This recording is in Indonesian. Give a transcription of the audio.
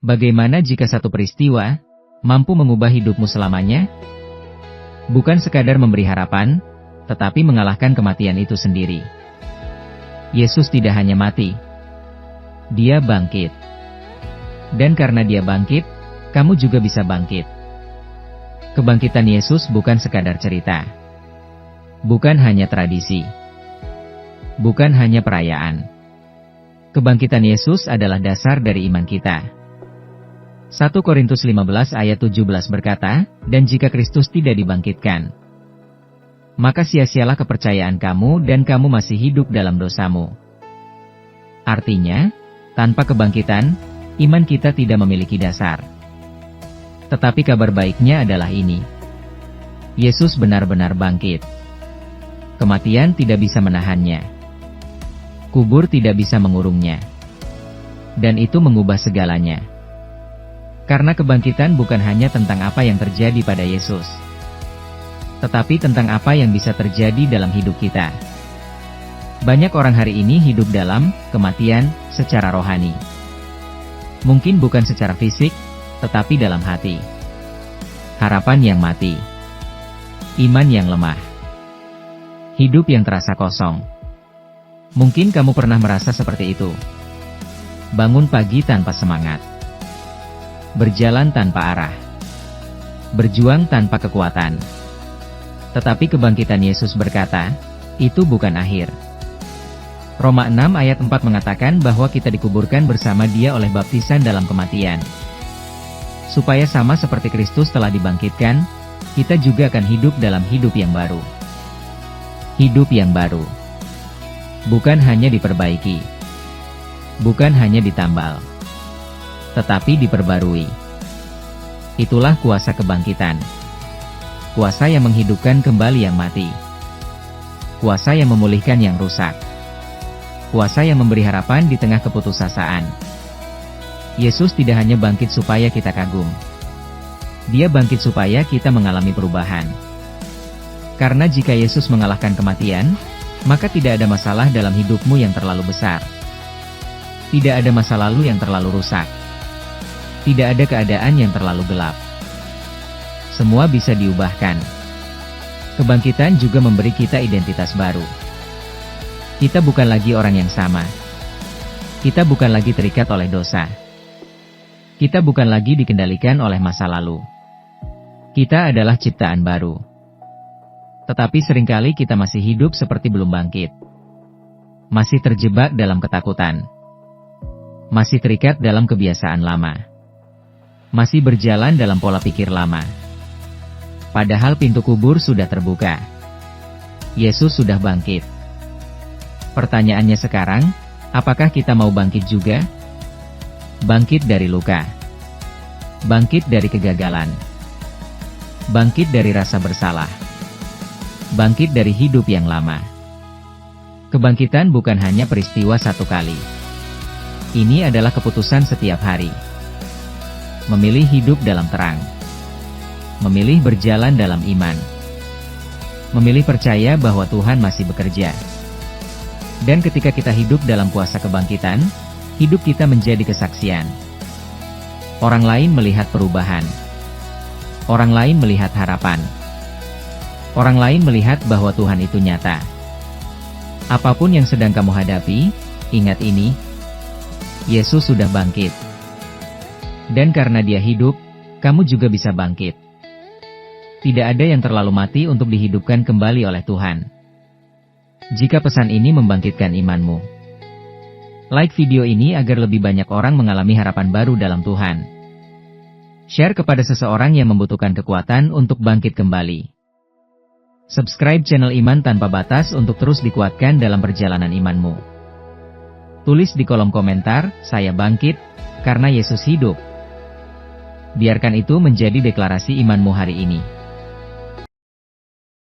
Bagaimana jika satu peristiwa mampu mengubah hidupmu selamanya? Bukan sekadar memberi harapan, tetapi mengalahkan kematian itu sendiri. Yesus tidak hanya mati, Dia bangkit. Dan karena Dia bangkit, kamu juga bisa bangkit. Kebangkitan Yesus bukan sekadar cerita. Bukan hanya tradisi. Bukan hanya perayaan. Kebangkitan Yesus adalah dasar dari iman kita. 1 Korintus 15 ayat 17 berkata, "Dan jika Kristus tidak dibangkitkan, maka sia-sialah kepercayaan kamu dan kamu masih hidup dalam dosamu." Artinya, tanpa kebangkitan, iman kita tidak memiliki dasar. Tetapi kabar baiknya adalah ini. Yesus benar-benar bangkit. Kematian tidak bisa menahannya. Kubur tidak bisa mengurungnya. Dan itu mengubah segalanya. Karena kebangkitan bukan hanya tentang apa yang terjadi pada Yesus, tetapi tentang apa yang bisa terjadi dalam hidup kita. Banyak orang hari ini hidup dalam kematian secara rohani. Mungkin bukan secara fisik, tetapi dalam hati. Harapan yang mati. Iman yang lemah. Hidup yang terasa kosong. Mungkin kamu pernah merasa seperti itu. Bangun pagi tanpa semangat. Berjalan tanpa arah. Berjuang tanpa kekuatan. Tetapi kebangkitan Yesus berkata, itu bukan akhir. Roma 6 ayat 4 mengatakan bahwa kita dikuburkan bersama Dia oleh baptisan dalam kematian. Supaya sama seperti Kristus telah dibangkitkan, kita juga akan hidup dalam hidup yang baru. Hidup yang baru. Bukan hanya diperbaiki. Bukan hanya ditambal. Tetapi diperbarui. Itulah kuasa kebangkitan. Kuasa yang menghidupkan kembali yang mati. Kuasa yang memulihkan yang rusak. Kuasa yang memberi harapan di tengah keputusasaan. Yesus tidak hanya bangkit supaya kita kagum. Dia bangkit supaya kita mengalami perubahan. Karena jika Yesus mengalahkan kematian, maka tidak ada masalah dalam hidupmu yang terlalu besar. Tidak ada masa lalu yang terlalu rusak. Tidak ada keadaan yang terlalu gelap. Semua bisa diubahkan. Kebangkitan juga memberi kita identitas baru. Kita bukan lagi orang yang sama. Kita bukan lagi terikat oleh dosa. Kita bukan lagi dikendalikan oleh masa lalu. Kita adalah ciptaan baru. Tetapi seringkali kita masih hidup seperti belum bangkit. Masih terjebak dalam ketakutan. Masih terikat dalam kebiasaan lama. Masih berjalan dalam pola pikir lama. Padahal pintu kubur sudah terbuka. Yesus sudah bangkit. Pertanyaannya sekarang, apakah kita mau bangkit juga? Bangkit dari luka. Bangkit dari kegagalan. Bangkit dari rasa bersalah. Bangkit dari hidup yang lama. Kebangkitan bukan hanya peristiwa satu kali. Ini adalah keputusan setiap hari. Memilih hidup dalam terang. Memilih berjalan dalam iman. Memilih percaya bahwa Tuhan masih bekerja. Dan ketika kita hidup dalam kuasa kebangkitan, hidup kita menjadi kesaksian. Orang lain melihat perubahan. Orang lain melihat harapan. Orang lain melihat bahwa Tuhan itu nyata. Apapun yang sedang kamu hadapi, ingat ini. Yesus sudah bangkit. Dan karena Dia hidup, kamu juga bisa bangkit. Tidak ada yang terlalu mati untuk dihidupkan kembali oleh Tuhan. Jika pesan ini membangkitkan imanmu, like video ini agar lebih banyak orang mengalami harapan baru dalam Tuhan. Share kepada seseorang yang membutuhkan kekuatan untuk bangkit kembali. Subscribe channel Iman Tanpa Batas untuk terus dikuatkan dalam perjalanan imanmu. Tulis di kolom komentar, saya bangkit, karena Yesus hidup. Biarkan itu menjadi deklarasi imanmu hari ini.